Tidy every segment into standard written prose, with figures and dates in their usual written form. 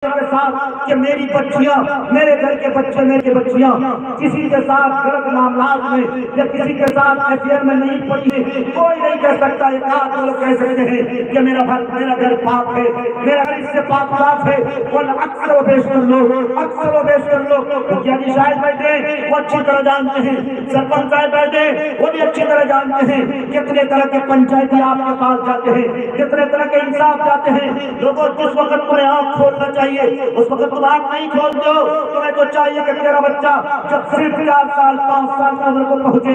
کے ساتھ کہ میری بچیاں، میرے گھر کے بچے، میری بچیاں کسی کے ساتھ غلط معاملات میں یا کسی کے ساتھ افیئر میں نہیں پڑی، کوئی نہیں کہہ سکتا۔ ایک آدھ لوگ کہہ سکتے ہیں کہ میرا گھر پاک ہے، میرا گھر اس سے پاک صاف ہے، ورنہ اکثر و بیشتر لوگ یعنی شاید بیٹھے وہ اچھی طرح جانتے ہیں، سرپنچ صاحب بیٹھے وہ بھی اچھی طرح جانتے ہیں کتنے طرح کے پنچایتی آپ کے پاس جاتے ہیں، کتنے طرح کے انصاف جاتے ہیں۔ لوگوں جس وقت تمہیں آنکھ کھولنا چاہیے اس وقت تم آنکھ نہیں کھولتے ہو۔ تمہیں تو چاہیے کہ تیرا بچہ جب صرف 4 سال 5 سال کی عمر کو پہنچے،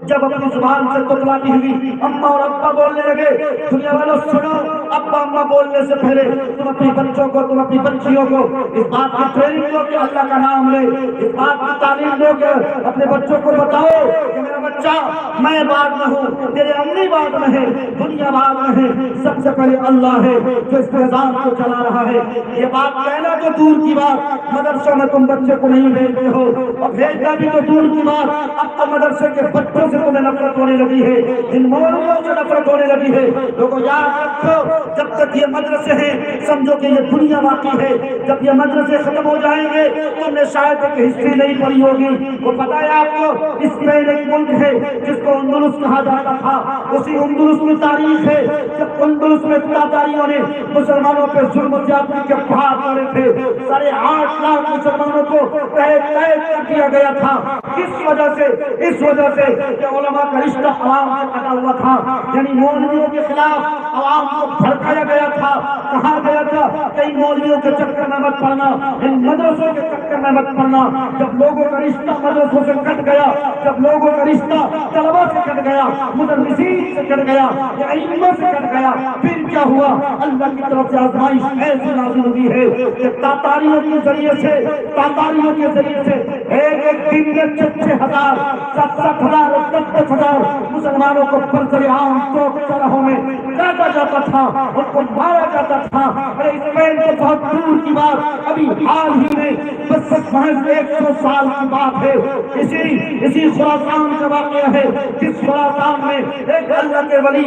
جب اپنی زبان سے تطلاتی ہوئی اماں اور ابا بولنے لگے، دنیا والوں سنو، ابا اماں بولنے سے پہلے تم اپنی بچوں کو، تم اپنی بچیوں کو اس بات کی ٹریننگ دو کہ اللہ کا نام لے، اس بات کی تعلیم دو کہ اپنے بچوں کو بتاؤ کہ میرا بچہ میں بعد میں ہوں، تیرے امی بعد میں ہے، دنیا بعد میں ہے، سب سے پہلے اللہ ہے جو اس نظام کو چلا رہا ہے۔ یہ بات کہنا تو دور کی بات، مدرسوں میں تم بچے کو نہیں بھیجتے ہو، اور بھیجنا بھی تو دور کی بات، اب تو مدرسے کے بچوں سے تمہیں نفرت ہونے لگی ہے، ان مولویوں سے نفرت ہونے لگی ہے۔ لوگوں یاد رکھو، جب تک یہ مدرسے ہیں سمجھو کہ یہ دنیا باقی ہے، جب یہ مدرسے ختم ہو جائیں گے تم نے شاید ایک ہسٹری نہیں پڑھی ہوگی۔ وہ پتہ ہے آپ کو، اسپین ایک ملک ہے جس کو اندلس کہا جاتا تھا، اسی اندلس میں تاریخ ہے جب اندلس میں تاتاریوں نے مسلمانوں پہ ظلم و زیادتی کے پہاڑ توڑے تھے، 8.5 لاکھ مسلمانوں کو قید کر دیا گیا تھا۔ کس وجہ سے؟ اس وجہ سے کہ علماء کا رشتہ عوام سے کٹا ہوا تھا، یعنی مولویوں کے خلاف عوام کو بھڑکایا گیا تھا، کہا گیا تھا کہ ان مولویوں کے چکر میں مت پڑنا، ان مدرسوں کے چکر میں مت پڑنا۔ جب لوگوں کا رشتہ مدرسوں سے کٹ گیا، جب لوگوں کا رشتہ طلبہ سے کٹ گیا، مدرسین سے کٹ گیا، ائمہ سے کٹ گیا، پھر کیا ہوا؟ اللہ کی طرف سے آزمائش ایسی نازل ہوئی ہے کہ تاتاریوں کے ذریعے سے ایک دن میں 6,000 7,000 10,000 مسلمانوں کو برسر عام چوک چوراہوں میں کاٹا جاتا تھا، ان کو مارا جاتا تھا۔ ارے اسپین سے بہت دور کی بات، ابھی حال ہی میں بس محض 100 سال کی بات ہے، اسی خراسان کا واقعہ ہے، جس خراسان میں ایک اللہ کے ولی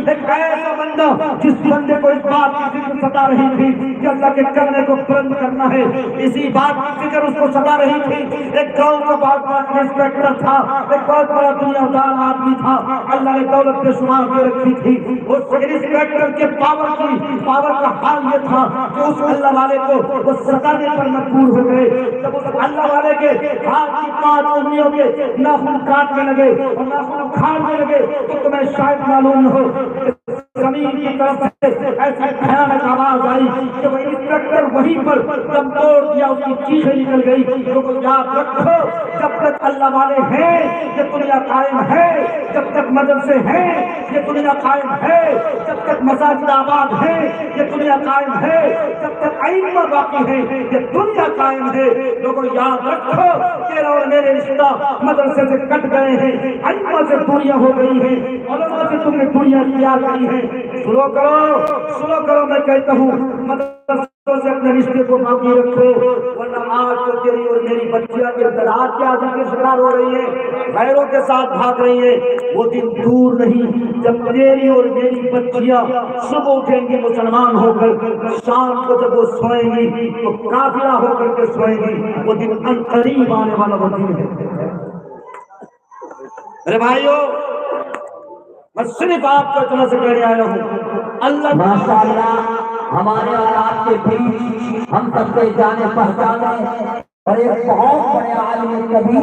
ایک ایسا بندہ، جس بندے کو اس بات کی فکر ستا رہی تھی کہ اللہ کے کلمے کو بلند کرنا ہے، اسی بات کی فکر اس کو ستا رہی تھی۔ ایک گاؤں کا بہت بڑا انسپیکٹر تھا، ایک بہت بڑا دنیا دار آدمی تھا، اللہ نے دولت کے شمار کے رکھی تھی۔ اس انسپیکٹر کے پاور کا حال یہ تھا کہ اس اللہ والے کو وہ ستانے پر مجبور ہو گئے۔ جب اس اللہ والے کے ہاتھ کی 5 انگلیوں کے ناخن کاٹنے لگے اور ناخن کھاڑنے لگے تو تمہیں شاید معلوم ہو زمین کی طرف سے ایسی بھیانک آواز آئی کہ وہ انسپیکٹر وہیں پر جب توڑ دیا، اس کی چیخیں نکل گئی۔ لوگوں یاد رکھو، جب تک اللہ والے ہیں یہ دنیا قائم ہے، جب تک مدرسے ہیں یہ دنیا قائم ہے، جب تک مساجد آباد ہیں یہ دنیا قائم ہے، جب تک ائمہ باقی ہیں یہ دنیا قائم ہے۔ لوگوں یاد رکھو، تیرا اور میرے رشتہ مدرسے سے کٹ گئے ہیں، ائمہ سے دوریاں ہو گئی ہیں، علماء سے تم نے دوریاں اختیار کی ہیں۔ سنو کرو، میں کہتا ہوں مدرسوں سے اپنے رشتے کو باقی رکھو، ورنہ آج تو تیری اور میری بچیاں ارتداد کے عادی کے شکار ہو رہی ہیں، غیروں کے ساتھ بھاگ رہی ہیں۔ وہ دن دور نہیں جب تیری اور میری بچیاں صبح اٹھیں گی مسلمان ہو کر، شام کو جب وہ سوئیں گی تو کافرہ ہو کر کے سوئیں گی۔ وہ دن عنقریب آنے والا وہ دن ہے۔ ارے بھائیو، میں صرف آپ کو اتنا سے کہنے آیا ہوں، اللہ ماشاءاللہ ہمارے اور آپ کے بیچ ہم سب کے جانے پہچانے اور ایک بہت بڑے عالم کبیر